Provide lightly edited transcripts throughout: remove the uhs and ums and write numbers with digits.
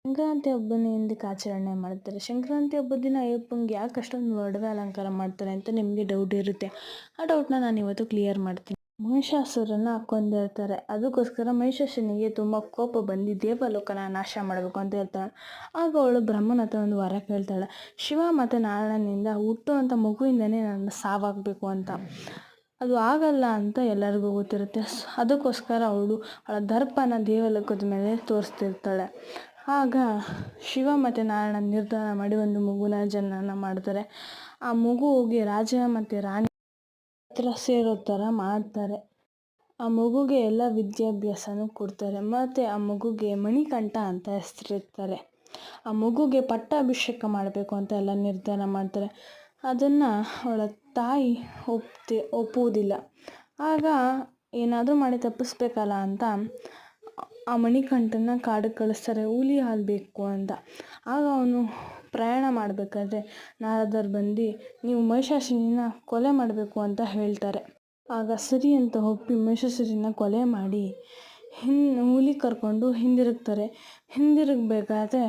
ಸಂಕ್ರಾಂತಿ ಹಬ್ಬನ ಎಂದಕ್ಕೆ ಆಚರಣೆ ಮಾಡ್ತಾರೆ? ಸಂಕ್ರಾಂತಿ ಹಬ್ಬದ ದಿನ ಅಯ್ಯಪ್ಪಂಗೆ ಯಾಕೆ ಅಷ್ಟೊಂದು ಒಡವೆ ಅಲಂಕಾರ ಮಾಡ್ತಾರೆ ಅಂತ ನಿಮಗೆ ಡೌಟ್ ಇರುತ್ತೆ. ಆ ಡೌಟ್ನ ನಾನು ಇವತ್ತು ಕ್ಲಿಯರ್ ಮಾಡ್ತೀನಿ. ಮಹಿಷಾಸುರನ ಕೊಂದಿರ್ತಾರೆ. ಅದಕ್ಕೋಸ್ಕರ ಮಹಿಷಾಸುರನಿಗೆ ತುಂಬ ಕೋಪ ಬಂದು ದೇವಲೋಕನ ನಾಶ ಮಾಡಬೇಕು ಅಂತ ಹೇಳ್ತಾಳೆ. ಆಗ ಅವಳು ಬ್ರಹ್ಮನ ಹತ್ರ ಒಂದು ವರ ಕೇಳ್ತಾಳೆ. ಶಿವ ಮತ್ತು ನಾರಾಯಣನಿಂದ ಹುಟ್ಟುವಂಥ ಮಗುವಿಂದನೇ ನನ್ನ ಸಾವಾಗಬೇಕು ಅಂತ. ಅದು ಆಗಲ್ಲ ಅಂತ ಎಲ್ಲರಿಗೂ ಗೊತ್ತಿರುತ್ತೆ. ಅದಕ್ಕೋಸ್ಕರ ಅವಳು ಅವಳ ದರ್ಪನ ದೇವಲೋಕದ ಮೇಲೆ ತೋರಿಸ್ತಿರ್ತಾಳೆ. ಆಗ ಶಿವ ಮತ್ತು ನಾರಾಯಣ ನಿರ್ಧಾರ ಮಾಡಿ ಒಂದು ಮಗುನ ಜನನ ಮಾಡ್ತಾರೆ. ಆ ಮಗು ಹೋಗಿ ರಾಜ ಮತ್ತು ರಾಣಿ ಹತ್ರ ಸೇರೋ ಥರ ಮಾಡ್ತಾರೆ. ಆ ಮಗುಗೆ ಎಲ್ಲ ವಿದ್ಯಾಭ್ಯಾಸನೂ ಕೊಡ್ತಾರೆ ಮತ್ತು ಆ ಮಗುಗೆ ಮಣಿಕಂಠ ಅಂತ ಹೆಸರಿಡ್ತಾರೆ. ಆ ಮಗುಗೆ ಪಟ್ಟಾಭಿಷೇಕ ಮಾಡಬೇಕು ಅಂತ ಎಲ್ಲ ನಿರ್ಧಾರ ಮಾಡ್ತಾರೆ. ಅದನ್ನು ಅವಳ ತಾಯಿ ಒಪ್ಪುವುದಿಲ್ಲ. ಆಗ ಏನಾದರೂ ಮಾಡಿ ತಪ್ಪಿಸ್ಬೇಕಲ್ಲ ಅಂತ ಆ ಮಣಿಕಂಠನ ಕಾಡಿಗೆ ಕಳಿಸ್ತಾರೆ, ಹುಲಿ ಹಾಲು ಬೇಕು ಅಂತ. ಆಗ ಅವನು ಪ್ರಯಾಣ ಮಾಡಬೇಕಾದ್ರೆ ನಾರದರು ಬಂದು ನೀವು ಮಹಿಷಾಸುರನ ಕೊಲೆ ಮಾಡಬೇಕು ಅಂತ ಹೇಳ್ತಾರೆ. ಆಗ ಸರಿ ಅಂತ ಒಪ್ಪಿ ಮಹಿಷಾಸುರನ ಕೊಲೆ ಮಾಡಿ ಹುಲಿ ಕರ್ಕೊಂಡು ಹಿಂದಿರುಗ್ತಾರೆ. ಹಿಂದಿರುಗಬೇಕಾದ್ರೆ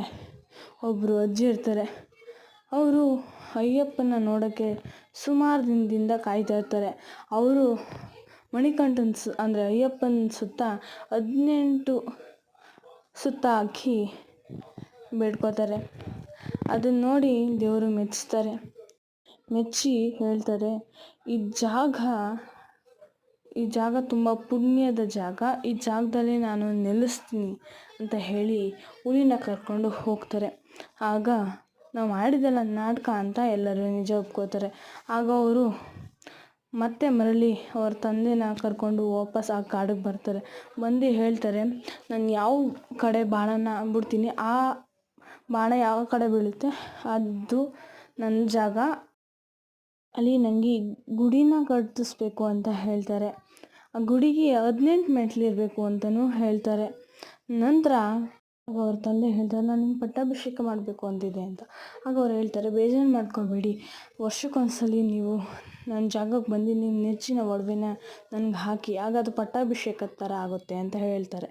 ಒಬ್ಬರು ಅಜ್ಜಿ ಇರ್ತಾರೆ. ಅವರು ಅಯ್ಯಪ್ಪನ ನೋಡೋಕ್ಕೆ ಸುಮಾರು ದಿನದಿಂದ ಕಾಯ್ತಾ ಇರ್ತಾರೆ. ಅವರು ಮಣಿಕಂಠನ ಅಂದರೆ ಅಯ್ಯಪ್ಪನ ಸುತ್ತ 18 ಸುತ್ತ ಹಾಕಿ ಬೇಡ್ಕೋತಾರೆ. ಅದನ್ನು ನೋಡಿ ದೇವರು ಮೆಚ್ಚಿ ಹೇಳ್ತಾರೆ, ಈ ಜಾಗ ತುಂಬ ಪುಣ್ಯದ ಜಾಗ, ಈ ಜಾಗದಲ್ಲಿ ನಾನು ನೆಲೆಸ್ತೀನಿ ಅಂತ ಹೇಳಿ ಹುಲಿನ ಕರ್ಕೊಂಡು ಹೋಗ್ತಾರೆ. ಆಗ ನಾವು ಮಾಡಿದೆಲ್ಲ ನಾಟಕ ಅಂತ ಎಲ್ಲರೂ ನಿಜ ಒಪ್ಕೋತಾರೆ. ಆಗ ಅವರು ಮತ್ತೆ ಮರಳಿ ಅವ್ರ ತಂದೆನ ಕರ್ಕೊಂಡು ವಾಪಸ್ ಆ ಕಾಡಿಗೆ ಬರ್ತಾರೆ. ಬಂದು ಹೇಳ್ತಾರೆ, ನಾನು ಯಾವ ಕಡೆ ಬಾಣನ ಬಿಡ್ತೀನಿ, ಆ ಬಾಣ ಯಾವ ಕಡೆ ಬೀಳುತ್ತೆ ಅದು ನನ್ನ ಜಾಗ, ಅಲ್ಲಿ ನನಗೆ ಗುಡಿನ ಕಟ್ಟಿಸ್ಬೇಕು ಅಂತ ಹೇಳ್ತಾರೆ. ಆ ಗುಡಿಗೆ 18 ಮೆಟ್ಲಿರಬೇಕು ಅಂತಲೂ ಹೇಳ್ತಾರೆ. ನಂತರ ಅವ್ರ ತಂದೆ ಹೇಳ್ತಾರೆ, ನಾನು ನಿಮ್ಗೆ ಪಟ್ಟಾಭಿಷೇಕ ಮಾಡಬೇಕು ಅಂತಿದೆ ಅಂತ. ಆಗ ಅವ್ರು ಹೇಳ್ತಾರೆ, ಬೇಜಾರು ಮಾಡ್ಕೊಬೇಡಿ, ವರ್ಷಕ್ಕೊಂದ್ಸಲಿ ನೀವು ನನ್ನ ಜಾಗಕ್ಕೆ ಬಂದು ನಿಮ್ಮ ನೆಚ್ಚಿನ ಒಡವೆನ ನನಗೆ ಹಾಕಿ, ಆಗ ಅದು ಪಟ್ಟಾಭಿಷೇಕದ ಥರ ಆಗುತ್ತೆ ಅಂತ ಹೇಳ್ತಾರೆ.